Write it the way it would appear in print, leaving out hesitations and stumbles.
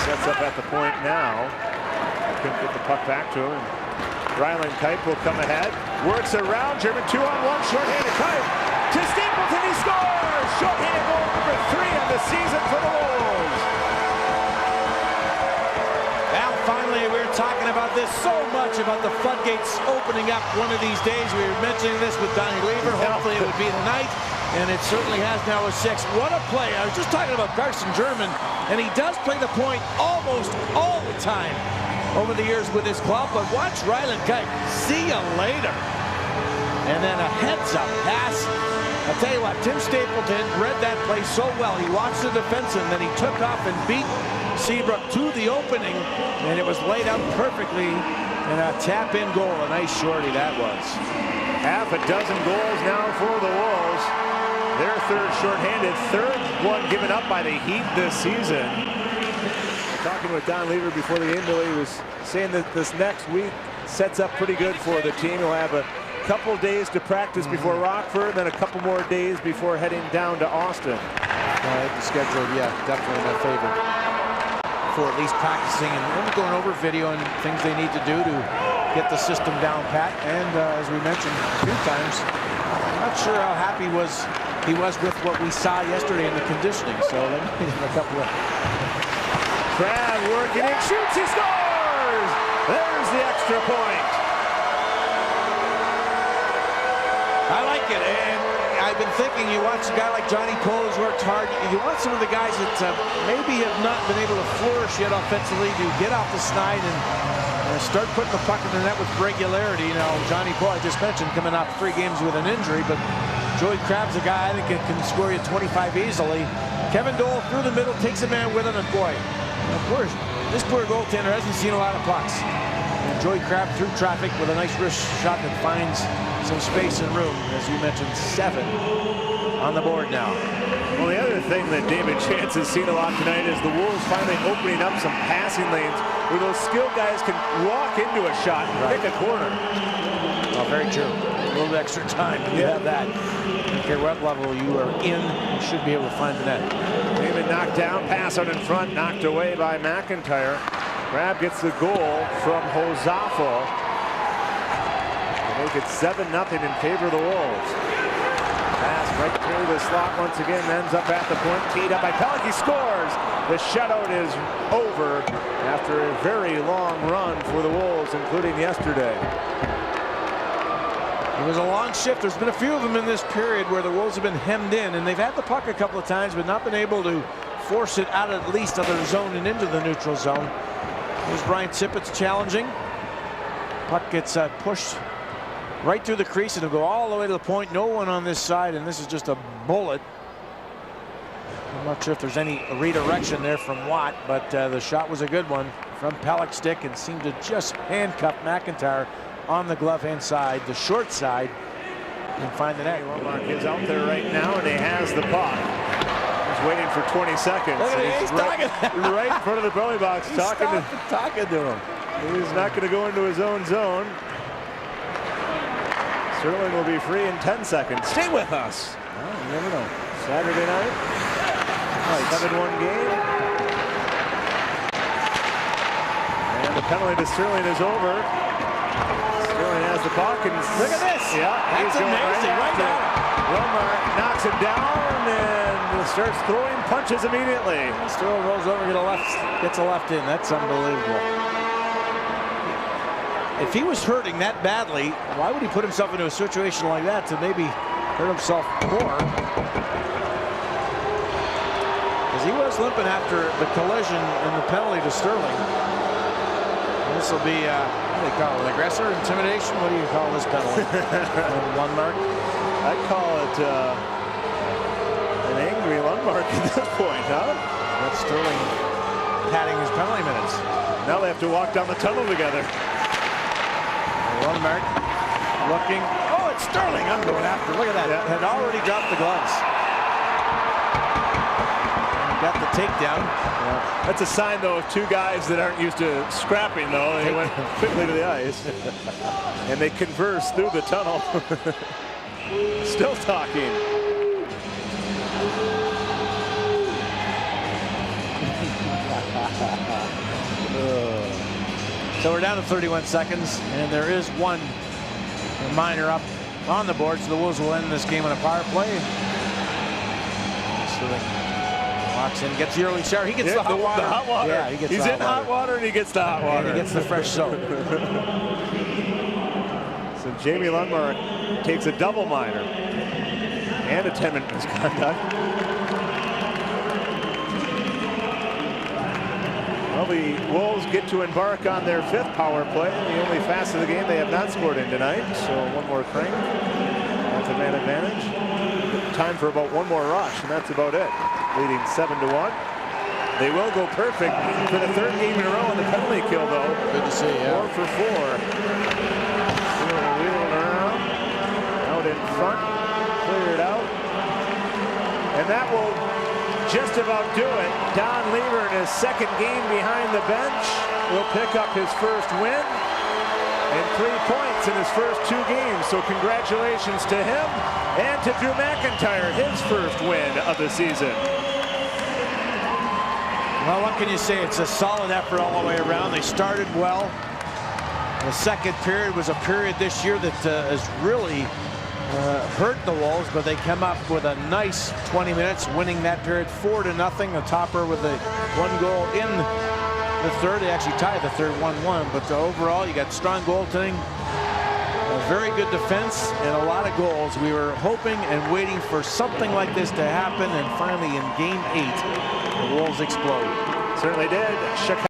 Sets up at the point now. Couldn't get the puck back to him. Ryland Kite will come ahead. Works around German. 2-on-1. Short-handed Kite to Stapleton. He scores! Short-handed goal number 3 of the season for the Wolves. Now, finally, we were talking about this so much, about the floodgates opening up one of these days. We were mentioning this with Donnie Lever. Hopefully it would be tonight, and it certainly has now with 6. What a play. I was just talking about Carson German, and he does play the point almost all the time over the years with his club, but watch Ryland Kite. See you later. And then a heads-up pass. I'll tell you what, Tim Stapleton read that play so well. He watched the defenseman, then he took off and beat Seabrook to the opening, and it was laid out perfectly, and a tap-in goal. A nice shorty that was. Half a dozen goals now for the Wolves. Their third shorthanded, third one given up by the Heat this season. Talking with Don Lever before the game, Billy was saying that this next week sets up pretty good for the team. He'll have a couple days to practice before Rockford, then a couple more days before heading down to Austin. The schedule, yeah, definitely my favorite for at least practicing and going over video and things they need to do to get the system down pat. And as we mentioned a few times, I'm not sure how happy he was with what we saw yesterday in the conditioning. So let me give a couple of. Crab working, he shoots, he scores! There's the extra point. I like it, and I've been thinking, you watch a guy like Johnny Poe who's worked hard. You want some of the guys that maybe have not been able to flourish yet offensively to get off the snide and start putting the puck in the net with regularity. You know, Johnny Poe, I just mentioned, coming off 3 games with an injury, but Joey Crab's a guy that can score you 25 easily. Kevin Dole through the middle, takes a man with him, and boy, of course, this poor goaltender hasn't seen a lot of pucks. And Joey Crab through traffic with a nice wrist shot that finds some space and room. As you mentioned, 7 on the board now. Well, the other thing that David Chance has seen a lot tonight is the Wolves finally opening up some passing lanes where those skilled guys can walk into a shot and pick a corner. Oh, very true. A little extra time. You have that. I don't care what level you are in, you should be able to find the net. David knocked down, pass out in front, knocked away by McIntyre. Crab gets the goal from Hosafo to make it 7-0 in favor of the Wolves. Pass right through the slot once again, ends up at the point, teed up by Pellick. He scores. The shutout is over after a very long run for the Wolves, including yesterday. It was a long shift. There's been a few of them in this period where the Wolves have been hemmed in, and they've had the puck a couple of times, but not been able to force it out at least of their zone and into the neutral zone. Here's Brian Tippett challenging. Puck gets pushed right through the crease, and it'll go all the way to the point. No one on this side, and this is just a bullet. I'm not sure if there's any redirection there from Watt, but the shot was a good one from Pellick's stick and seemed to just handcuff McIntyre on the glove hand side, the short side, and find the net. Mark is out there right now, and he has the puck. He's waiting for 20 seconds. Look at he's right in front of the belly box, talking to him. He's not going to go into his own zone. Sterling will be free in 10 seconds. Stay with us. Oh, you never know. Saturday night, 7-1 game. And the penalty to Sterling is over. Sterling has the puck, and look at this. Yeah, that's amazing. Right now, Wilmar knocks him down and starts throwing punches immediately. Sterling rolls over, gets a left in. That's unbelievable. If he was hurting that badly, why would he put himself into a situation like that to maybe hurt himself more? Because he was limping after the collision and the penalty to Sterling. This will be, what do they call it, aggressor, intimidation? What do you call this penalty? Lundmark? I'd call it an angry Lundmark at this point, huh? That's Sterling padding his penalty minutes. Now they have to walk down the tunnel together. Lundmark looking. Oh, it's Sterling. I'm going after. Look at that. Yeah. Had already dropped the gloves. Got the takedown. Yeah. That's a sign, though, of 2 guys that aren't used to scrapping, though. They went quickly to the ice. And they converse through the tunnel. Still talking. So we're down to 31 seconds, and there is one minor up on the board, so the Wolves will end this game on a power play. So walks in, gets the early shower. He gets the hot water. The hot water. Yeah, he gets He's in hot water and he gets the hot water. And he gets the fresh soap. So Jamie Lundmark takes a double minor and a 10-minute misconduct. Well, the Wolves get to embark on their 5th power play, the only fast of the game they have not scored in tonight. So one more crank. That's a man advantage. Time for about one more rush, and that's about it. Leading 7-1. They will go perfect for the 3rd game in a row on the penalty kill, though. Good to see, yeah. 4 for 4. Wheeling around, out in front, cleared out, and that will just about do it. Don Lever in his 2nd game behind the bench will pick up his 1st win and 3 points in his first 2 games. So congratulations to him and to Drew McIntyre, his 1st win of the season. Well, what can you say? It's a solid effort all the way around. They started well. The 2nd period was a period this year that has really hurt the Wolves, but they come up with a nice 20 minutes, winning that period 4-0. A topper with a 1 goal in the 3rd. They actually tied the 3rd 1-1, but overall you got strong goaltending, a very good defense, and a lot of goals. We were hoping and waiting for something like this to happen, and finally in game 8 the Wolves explode. Certainly did. Chicago